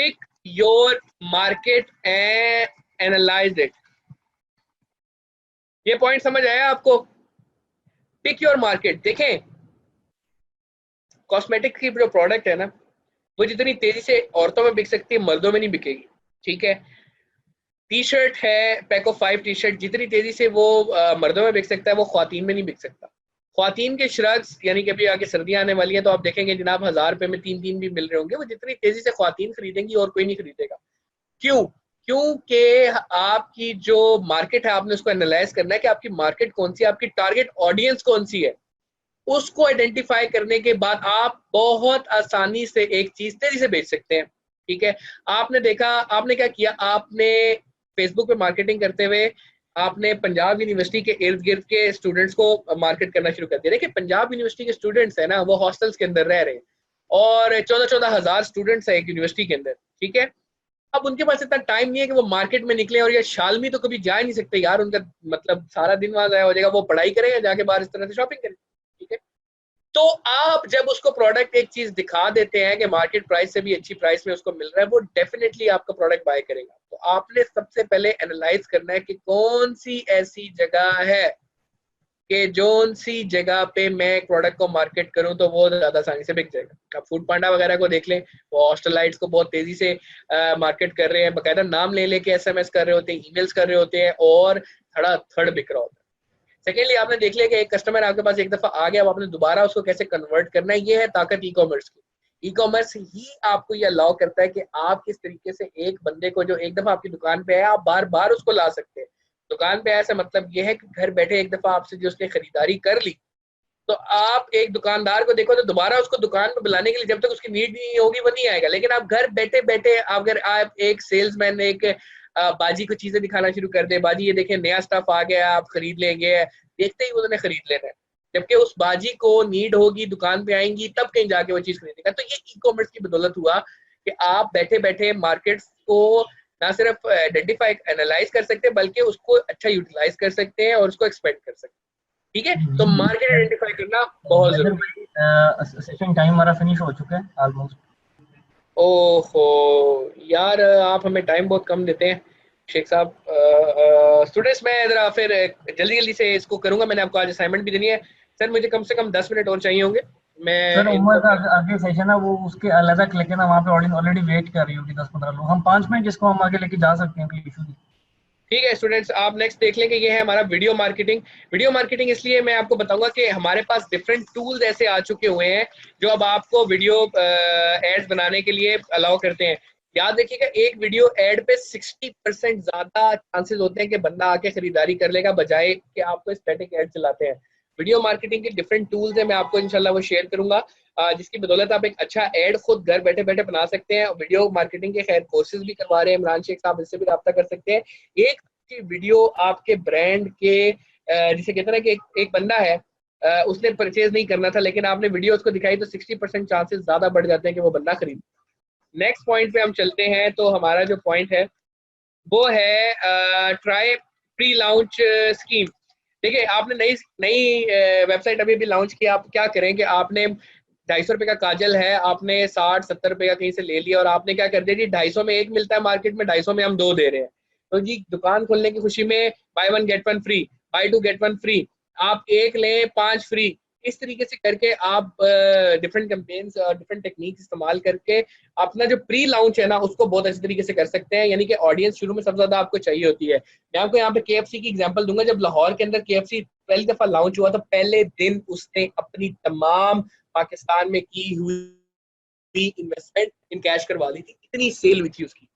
Pick your market and analyse it. ये point समझ आया आपको? Pick your market. देखें, कॉस्मेटिक की जो प्रोडक्ट है ना, वो जितनी तेजी से औरतों में बिक सकती है, मर्दों में नहीं बिकेगी। ठीक है, टी शर्ट है, पैक ऑफ 5 टी शर्ट जितनी तेजी से वो मर्दों में बिक सकता है, वो ख्वातीन में नहीं बिक सकता। ख्वातीन के श्रग्स, यानी कि अभी आगे सर्दियां आने वाली हैं, तो आप देखेंगे जनाब 1000 रुपए में 3 भी मिल रहे होंगे। वो जितनी तेजी से ख्वातीन खरीदेंगी और कोई नहीं खरीदेगा। क्यों? क्योंकि आपकी जो मार्केट है, आपने उसको एनालाइज करना है कि आपकी मार्केट कौन सी है, आपकी टारगेट ऑडियंस कौन सी है। उसको आइडेंटिफाई करने के बाद आप बहुत आसानी से एक चीज तेजी से बेच सकते हैं। ठीक है, आपने देखा, आपने क्या किया, आपने फेसबुक पे मार्केटिंग करते हुए आपने पंजाब यूनिवर्सिटी के इर्द गिर्द के स्टूडेंट्स को मार्केट करना शुरू कर दिया। देखिए, पंजाब यूनिवर्सिटी के स्टूडेंट्स है ना, वो हॉस्टल्स के अंदर रह रहे हैं और 14-14 हजार स्टूडेंट्स है एक यूनिवर्सिटी के अंदर। ठीक है, अब उनके पास इतना टाइम नहीं है कि वो मार्केट में निकले, और ये शालमी तो कभी जा ही नहीं सकते यार, उनका मतलब सारा दिन वहां जाया हो जाएगा। वो पढ़ाई करें या जाके बाहर इस तरह से शॉपिंग करें। ठीक है, तो आप जब उसको प्रोडक्ट एक चीज दिखा देते हैं कि मार्केट प्राइस से भी अच्छी प्राइस में उसको मिल रहा है, वो डेफिनेटली आपका प्रोडक्ट बाय करेगा। तो आपने सबसे पहले एनालाइज करना है कि कौन सी ऐसी जगह है कि जोन सी जगह पे मैं एक प्रोडक्ट को मार्केट करूं तो वो ज्यादा आसानी से बिक जाएगा। आप फूड पांडा वगैरह को देख लें, वो हॉस्टलाइट्स को बहुत तेजी से मार्केट कर रहे हैं, बाकायदा नाम ले लेके एसएमएस कर रहे होते हैं, ईमेल्स कर रहे होते हैं, और धड़ाधड़ बिक रहा होता है। सेकेंडली, आपने देख लिया कि एक कस्टमर आपके पास एक दफा आ गया, अब आपने दोबारा उसको कैसे कन्वर्ट करना है। ये है ताकत ई कॉमर्स की। ई कॉमर्स ही आपको ये अलाउ करता है कि आप किस तरीके से एक बंदे को जो एक दफा आपकी दुकान पे है, आप बार बार उसको ला सकते हैं। दुकान पे ऐसा मतलब ये है कि घर बैठे एक दफा आपसे जो उसने खरीदारी कर ली, तो आप एक दुकानदार को देखो तो दोबारा उसको दुकान पे बुलाने के लिए जब तक उसकी नीड नहीं होगी वो नहीं आएगा। लेकिन आप घर बैठे बैठे, अगर आप एक सेल्समैन, एक बाजी को चीजें दिखाना शुरू कर दे, बाजी ये देखें नया स्टफ आ गया, आप खरीद लेंगे, देखते ही उन्होंने खरीद लेना है। जबकि उस बाजी को नीड होगी, दुकान पे आएंगी, तब कहीं जाके वो चीज खरीदेगा। तो ये ई कॉमर्स की बदौलत हुआ कि आप बैठे बैठे मार्केट्स को ना सिर्फ आइडेंटिफाई एनालाइज कर सकते हैं, बल्कि उसको अच्छा यूटिलाइज कर सकते हैं और उसको एक्सपेंड कर सकते हैं। ठीक है, तो मार्केट आइडेंटिफाई करना बहुत जरूरी है। सेशन टाइम हमारा फिनिश हो चुका है ऑलमोस्ट। ओहो यार, आप हमें टाइम बहुत कम देते हैं शेख साहब। स्टूडेंट्स, मैं जरा फिर जल्दी जल्दी से इसको करूंगा। मैंने आपको आज असाइनमेंट भी देनी है सर, मुझे कम से कम 10 मिनट और चाहिए होंगे। मैं सर उमर इनको का आगे सेशन है, वो उसके अलग लेके ना, वहाँ पे ऑडियंस ऑलरेडी वेट कर रही होगी 10-15 लोग। हम 5 मिनट जिसको हम आगे लेके जा सकते हैं, कोई इशू नहीं। ठीक है स्टूडेंट्स, आप नेक्स्ट देख लें कि ये है हमारा वीडियो मार्केटिंग। वीडियो मार्केटिंग इसलिए मैं आपको बताऊंगा कि हमारे पास डिफरेंट टूल्स ऐसे आ चुके हुए हैं जो अब आपको वीडियो एड्स बनाने के लिए अलाउ करते हैं। याद रखिएगा, एक वीडियो एड पे 60% ज्यादा चांसेस होते हैं कि बंदा आके खरीदारी कर लेगा, बजाय कि आपको स्टैटिक एड चलाते हैं। वीडियो मार्केटिंग के डिफरेंट टूल्स हैं, मैं आपको इंशाल्लाह वो शेयर करूंगा, जिसकी बदौलत आप एक अच्छा एड खुद घर बैठे बैठे बना सकते हैं। वीडियो मार्केटिंग के खैर कोर्सेज भी करवा रहे हैं इमरान शेख साहब, इससे भी रब्ता कर सकते हैं। एक वीडियो आपके ब्रांड के, जिसे कहते हैं ना कि एक बंदा है, उसने परचेज नहीं करना था, लेकिन आपने वीडियो उसको दिखाई तो 60% चांसेस ज्यादा बढ़ जाते हैं कि वो बंदा खरीद। नेक्स्ट पॉइंट पे हम चलते हैं। तो हमारा जो पॉइंट है वो है ट्राई प्री लॉन्च स्कीम। देखिए, आपने नई नई वेबसाइट अभी भी लॉन्च की, आप क्या करें कि आपने 250 रुपए का काजल है, आपने 60-70 रुपए का कहीं से ले लिया, और आपने क्या कर दिया जी, 250 में एक मिलता है मार्केट में, 250 में हम दो दे रहे हैं। तो जी दुकान खोलने की खुशी में buy one get one free, buy two get one free, आप एक लें 5 फ्री। इस तरीके से करके आप डिफरेंट कैंपेन्स और डिफरेंट टेक्निक्स इस्तेमाल करके अपना जो प्री लॉन्च है ना, उसको बहुत अच्छी तरीके से कर सकते हैं। यानी कि ऑडियंस शुरू में सबसे ज्यादा आपको चाहिए होती है। मैं आपको यहाँ पे केएफसी की एग्जांपल दूंगा। जब लाहौर के अंदर केएफसी पहली दफा लॉन्च हुआ, तो पहले दिन उसने अपनी तमाम पाकिस्तान में की हुई इन्वेस्टमेंट इन कैश करवा ली थी, इतनी सेल हुई थी उसकी।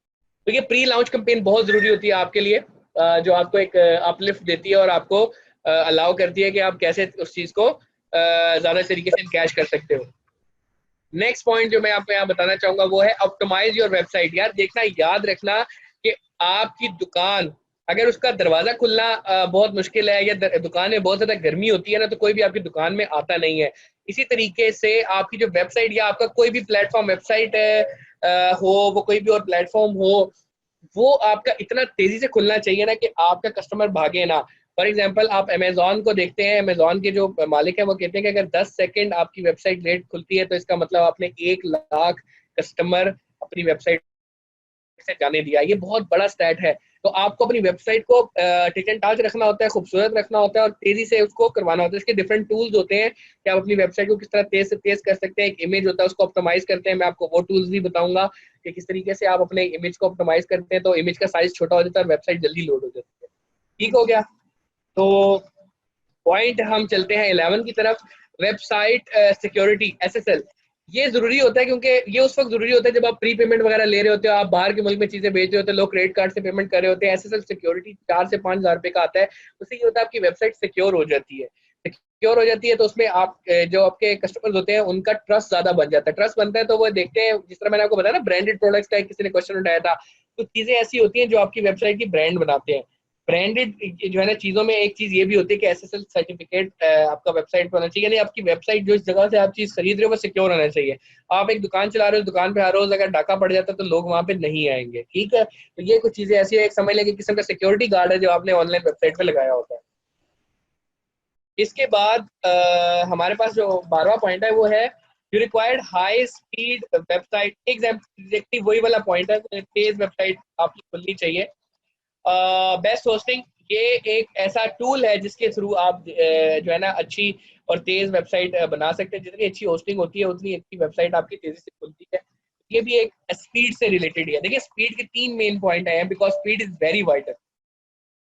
तो ये प्री लॉन्च कैंपेन बहुत जरूरी होती है आपके लिए, जो आपको एक अपलिफ्ट देती है और आपको अलाउ करती है कि आप कैसे उस चीज को ज्यादा तरीके से कैश कर सकते हो। नेक्स्ट पॉइंट जो मैं आपको यहाँ बताना चाहूंगा वो है ऑप्टिमाइज योर वेबसाइट। यार देखना, याद रखना कि आपकी दुकान, अगर उसका दरवाजा खुलना बहुत मुश्किल है, या दुकान में बहुत ज्यादा गर्मी होती है ना, तो कोई भी आपकी दुकान में आता नहीं है। इसी तरीके से आपकी जो वेबसाइट या आपका कोई भी प्लेटफॉर्म, वेबसाइट हो, वो कोई भी और प्लेटफॉर्म हो, वो आपका इतना तेजी से खुलना चाहिए ना कि आपका कस्टमर भागे ना। फॉर एग्जाम्पल, आप अमेजोन को देखते हैं, अमेजोन के जो मालिक हैं वो कहते हैं कि अगर 10 सेकंड आपकी वेबसाइट लेट खुलती है तो इसका मतलब आपने 1 लाख कस्टमर अपनी वेबसाइट से जाने दिया। ये बहुत बड़ा स्टैट है। तो आपको अपनी वेबसाइट को टिक एंड टाच रखना होता है, खूबसूरत रखना होता है और तेजी से उसको करवाना होता है। इसके डिफरेंट टूल्स होते हैं कि आप अपनी वेबसाइट को किस तरह तेज से तेज कर सकते हैं। एक इमेज होता है उसको ऑप्टिमाइज करते हैं, मैं आपको वो टूल्स भी बताऊंगा कि किस तरीके से आप अपने इमेज को ऑप्टिमाइज करते हैं तो इमेज का साइज छोटा हो जाता है और वेबसाइट जल्दी लोड हो जाती है। ठीक हो गया। तो पॉइंट हम चलते हैं 11 की तरफ, वेबसाइट सिक्योरिटी SSL। ये जरूरी होता है क्योंकि ये उस वक्त जरूरी होता है जब आप प्री पेमेंट वगैरह ले रहे होते हो, आप बाहर के मुल्क में चीजें बेच रहे होते हैं, लोग क्रेडिट कार्ड से पेमेंट कर रहे होते हैं। SSL सिक्योरिटी 4 से 5 हज़ार रुपए का आता है। उससे ये होता है आपकी वेबसाइट सिक्योर हो जाती है। सिक्योर हो जाती है तो उसमें आप जो आपके कस्टमर्स होते हैं उनका ट्रस्ट ज्यादा बन जाता है। ट्रस्ट बनता है तो वो देखते हैं, जिस तरह मैंने आपको बताया ना ब्रांडेड प्रोडक्ट्स का किसी ने क्वेश्चन उठाया था, तो चीजें ऐसी होती हैं जो आपकी वेबसाइट की ब्रांड बनाते हैं। ब्रांडेड जो है ना चीजों में एक चीज ये भी होती है कि SSL सर्टिफिकेट आपका वेबसाइट पर होना चाहिए। यानी आपकी वेबसाइट जो इस जगह से आप चीज खरीद रहे हो वो सिक्योर होना चाहिए। आप एक दुकान चला रहे हो, दुकान पे हर रोज अगर डाका पड़ जाता है तो लोग वहां पे नहीं आएंगे। ठीक है, तो ये कुछ चीजें ऐसी है, एक समझ लें कि किस्म का सिक्योरिटी गार्ड है जो आपने ऑनलाइन वेबसाइट पे लगाया होता है। इसके बाद हमारे पास जो 12वां पॉइंट है वो है you required high speed website. Exactly वही वाला पॉइंट है, तेज वेबसाइट आपकी खुलनी चाहिए। बेस्ट होस्टिंग, ये एक ऐसा टूल है जिसके थ्रू आप जो है ना अच्छी और तेज वेबसाइट बना सकते हैं। जितनी अच्छी होस्टिंग होती है उतनी अच्छी वेबसाइट आपकी तेजी से खुलती है। ये भी एक स्पीड से रिलेटेड है। देखिए स्पीड के 3 मेन पॉइंट हैं because speed is very vital.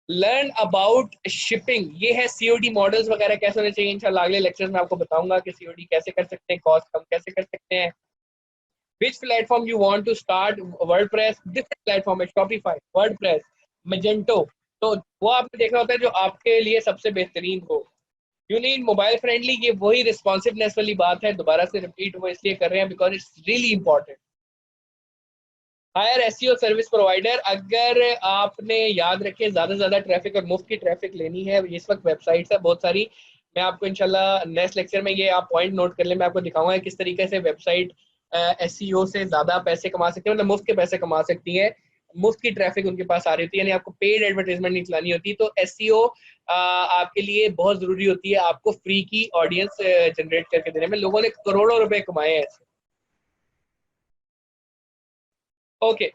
Learn about shipping, ये है COD मॉडल्स वगैरह कैसे होने चाहिए। इंशाल्लाह अगले लेक्चर में आपको बताऊंगा कि COD कैसे कर सकते हैं, कॉस्ट कम कैसे कर सकते हैं। Which platform you want to start? WordPress, different platform है, Shopify, WordPress, Magento। तो वो आपने देखना होता है जो आपके लिए सबसे बेहतरीन हो। यू नीड मोबाइल फ्रेंडली, ये वही रिस्पॉन्सिवनेस वाली बात है, दोबारा से रिपीट वो इसलिए कर रहे हैं because it's really important. Hire SEO service provider, अगर आपने याद रखें ज्यादा से ज्यादा ट्रैफिक और मुफ्त की ट्रैफिक लेनी है, इस वक्त वेबसाइट्स है बहुत सारी। मैं आपको इंशाल्लाह नेक्स्ट लेक्चर में ये आप पॉइंट नोट कर लें, मैं आपको दिखाऊंगा किस तरीके से वेबसाइट SEO से ज्यादा पैसे कमा सकते हैं, मतलब मुफ्त के पैसे कमा सकती हैं। मुफ्त की ट्रैफिक उनके पास आ रही होती है, यानी आपको पेड एडवर्टाइजमेंट नहीं चलानी होती। तो SEO आपके लिए बहुत जरूरी होती है, आपको फ्री की ऑडियंस जनरेट करके देने में। लोगों ने करोड़ों रुपए कमाए हैं। ओके,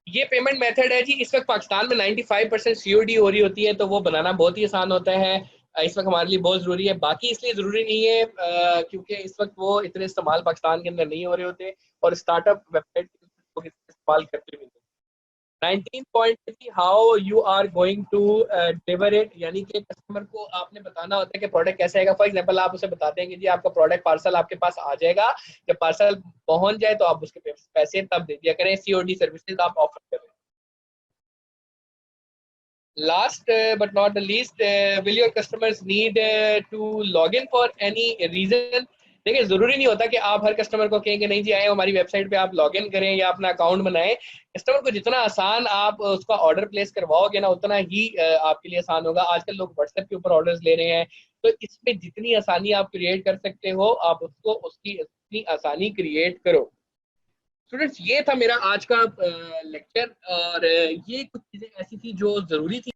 ये पेमेंट मेथड है जी। इस वक्त पाकिस्तान में 95% COD हो रही होती है, तो वो बनाना बहुत ही आसान होता है। इस वक्त हमारे लिए बहुत जरूरी है। बाकी इसलिए जरूरी नहीं है क्योंकि इस वक्त वो इतने इस्तेमाल पाकिस्तान के अंदर नहीं हो रहे होते और स्टार्टअप वेबसाइट इस्तेमाल करते भी नहीं। 19 point how you are going to deliver it, यानी कि कस्टमर को आपने बताना होता है कि प्रोडक्ट कैसे आएगा। फॉर एग्जांपल आप उसे बताते हैं कि जी आपका प्रोडक्ट पार्सल आपके पास आ जाएगा, जब पार्सल पहुंच जाए तो आप उसके पैसे तब दे दिया करें। COD सर्विसेज आप ऑफर करें। Last but not the least, will your customers need to log in for any reason? देखिए जरूरी नहीं होता कि आप हर कस्टमर को कहें कि नहीं जी आए हमारी वेबसाइट पे आप लॉग इन करें या अपना अकाउंट बनाएं। कस्टमर को जितना आसान आप उसका ऑर्डर प्लेस करवाओगे ना उतना ही आपके लिए आसान होगा। आजकल लोग व्हाट्सएप के ऊपर ऑर्डर्स ले रहे हैं, तो इसमें जितनी आसानी आप क्रिएट कर सकते हो आप उसको उसकी उतनी आसानी क्रिएट करो। स्टूडेंट्स ये था मेरा आज का लेक्चर और ये कुछ चीजें ऐसी थी जो जरूरी थी।